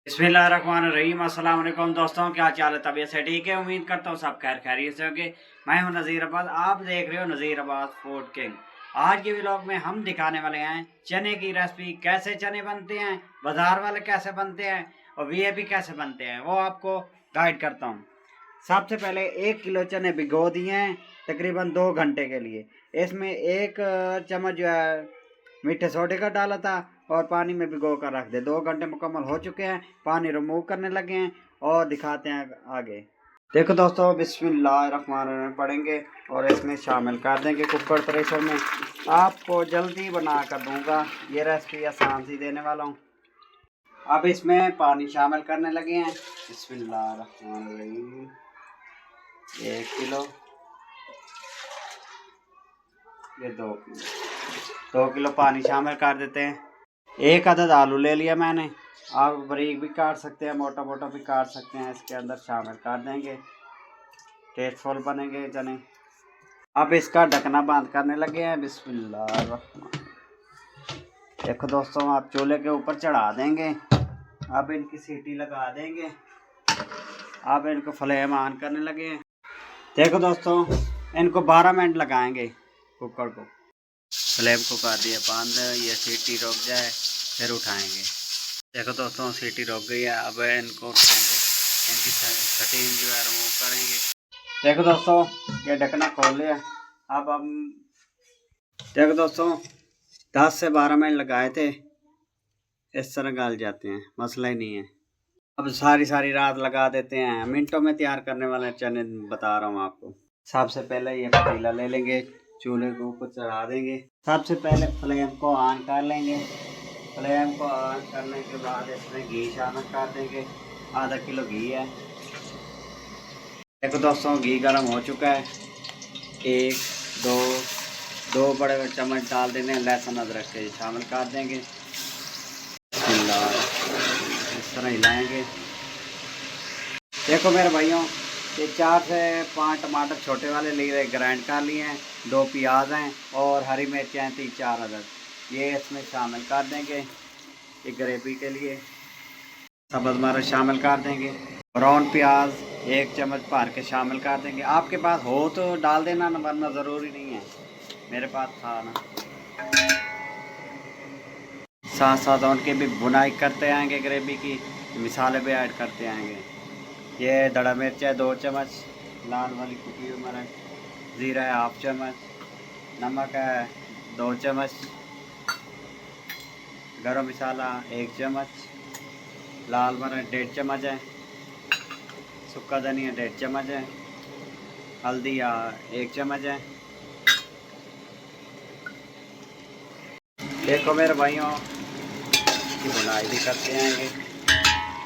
बिस्मिल्लाहिर्रहमानिर्रहीम। अस्सलाम वालेकुम दोस्तों, क्या चाल है? तबीयत से ठीक है? उम्मीद करता हूँ सब खैर खैरियत से होंगे। मैं हूँ नज़ीर अब्बास, आप देख रहे हो नज़ीर अब्बास फूड किंग। आज के व्लॉग में हम दिखाने वाले हैं चने की रेसिपी। कैसे चने बनते हैं, बाजार वाले कैसे बनते हैं और वीआईपी कैसे बनते हैं, वो आपको गाइड करता हूँ। सबसे पहले 1 किलो चने भिगो दिए हैं तकरीबन 2 घंटे के लिए। इसमें 1 चम्मच जो है मीठे सोडे का डाला था और पानी में भिगो कर रख दे। 2 घंटे मुकम्मल हो चुके हैं, पानी रिमूव करने लगे हैं और दिखाते हैं आगे। देखो दोस्तों, बिस्मिल्लाहिर्रहमानिर्रहीम पढ़ेंगे और इसमें शामिल कर देंगे कुकर प्रेशर में। आपको जल्दी बना कर दूंगा, ये रेसिपी आसान सी देने वाला हूँ। अब इसमें पानी शामिल करने लगे हैं। बिस्मिल्लाहिर्रहमानिर्रहीम। 1 किलो, ये 2 किलो, 2 किलो पानी शामिल कर देते हैं। 1 अदद आलू ले लिया मैंने, आप बारीक भी काट सकते हैं, मोटा मोटा भी काट सकते हैं। इसके अंदर शामिल कर देंगे, टेस्टफुल बनेंगे चने। अब इसका ढकना बंद करने लगे हैं। बिस्मिल्लाह। देखो दोस्तों, आप चूल्हे के ऊपर चढ़ा देंगे। अब इनकी सीटी लगा देंगे। अब इनको फ्लेम ऑन करने लगे हैं। देखो दोस्तों, इनको 12 मिनट लगाएंगे कुकर को। फ्लेम को कर दिया बंद, ये सीटी रुक जाए फिर उठाएंगे। देखो दोस्तों, सीटी रुक गई है। अब इनको उठाएंगे, इनकी स्टीम जो है रिमूव करेंगे। देखो दोस्तों, ये ढकना खोल लिया। अब हम देखो दोस्तों, 10 से 12 मिनट लगाए थे, इस तरह गाल जाते हैं, मसला ही नहीं है। अब सारी रात लगा देते हैं। मिनटों में तैयार करने वाले चने बता रहा हूँ आपको। सबसे पहले ये पतीला ले लेंगे, चूल्हे के ऊपर चढ़ा देंगे। सबसे पहले फ्लेम को ऑन कर लेंगे। फ्लेम को ऑन करने के बाद इसमें घी शामिल कर देंगे। आधा किलो घी है। देखो दोस्तों, घी गर्म हो चुका है। 1 2 बड़े चम्मच डाल देने लहसुन अदरक के, शामिल कर देंगे। इस तरह हिलाएंगे। देखो मेरे भाइयों, ये 4 से 5 टमाटर छोटे वाले लिए ग्राइंड कर लिए हैं। 2 प्याज हैं और हरी मिर्च हैं 3-4 अदद, ये इसमें शामिल कर देंगे। ये ग्रेवी के लिए सब्ज़ मिर्च शामिल कर देंगे। ब्राउन प्याज 1 चम्मच भर के शामिल कर देंगे। आपके पास हो तो डाल देना ना, वरना ज़रूरी नहीं है, मेरे पास था ना। साथ साथ उनकी भी बुनाई करते आएंगे, ग्रेवी की मिसाले भी ऐड करते आएंगे। ये दड़ा मिर्च है 2 चम्मच, लाल वाली कुटी हुई मिर्च, ज़ीरा है 1/2 चम्मच, नमक है 2 चम्मच, गरम मसाला 1 चम्मच, लाल मिर्च 1.5 चम्मच है, सूखा धनिया 1.5 चम्मच है, हल्दी 1 चम्मच है। देखो मेरे भाइयों, की बुनाई भी करते आएंगे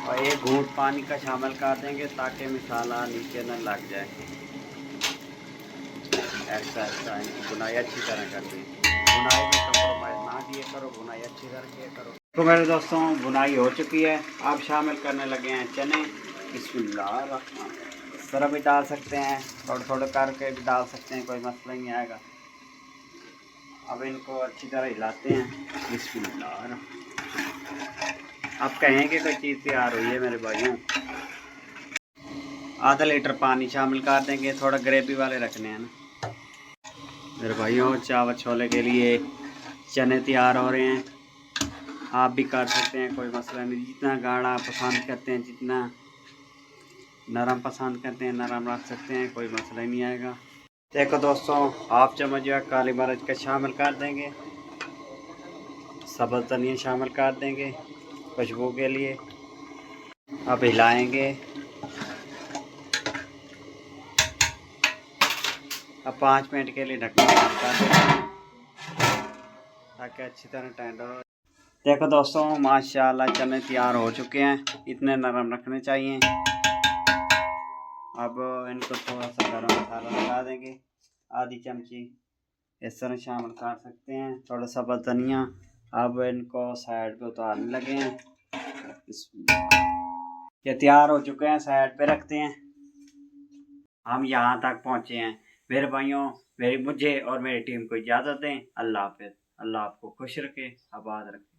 और 1 घूंट पानी का शामिल कर देंगे ताकि मसाला नीचे न लग जाए। ऐसा इनकी बुनाई अच्छी तरह कर दी। बुनाई में कंप्रोमाइज़ ना किए करो, बुनाई अच्छी तरह किया करो। तो मेरे दोस्तों, बुनाई हो चुकी है। अब शामिल करने लगे हैं चने। बिस्मिल्लाह। इस तरह भी डाल सकते हैं, थोड़े थोड़े करके भी डाल सकते हैं, कोई मसला नहीं आएगा। अब इनको अच्छी तरह हिलाते हैं। बिस्मिल्लाह। अब कहें कि कोई चीज़ तैयार हुई है मेरे भाइयों। आधा लीटर पानी शामिल कर देंगे, थोड़ा ग्रेवी वाले रखने हैं ना मेरे भाइयों। चावल छोले के लिए चने तैयार हो रहे हैं। आप भी कर सकते हैं, कोई मसला नहीं। जितना गाढ़ा पसंद करते हैं, जितना नरम पसंद करते हैं, नरम रख सकते हैं, कोई मसला ही नहीं आएगा। देखो दोस्तों, 1/2 चम्मच जो है काली मिर्च का शामिल कर देंगे। सब्ज़ धनिया शामिल कर देंगे खुशबू के लिए। अब हिलाएंगे। अब 5 मिनट के लिए ढकना बंद कर देंगे ताकि अच्छी तरह टेंडर हो। देखो दोस्तों, माशाल्लाह चने तैयार हो चुके हैं। इतने नरम रखने चाहिए। अब इनको थोड़ा सा गरम मसाला लगा देंगे, आधी चमची इस तरह शामिल कर सकते हैं, थोड़ा सा सब्ज़ धनिया। अब इनको साइड पे उतारने लगे हैं। ये तैयार हो चुके हैं, साइड पे रखते हैं। हम यहाँ तक पहुँचे हैं मेरे भाइयों। मुझे और मेरी टीम को इजाज़त दें। अल्लाह हाफ़िज़। अल्लाह आपको खुश रखे, आबाद रखे।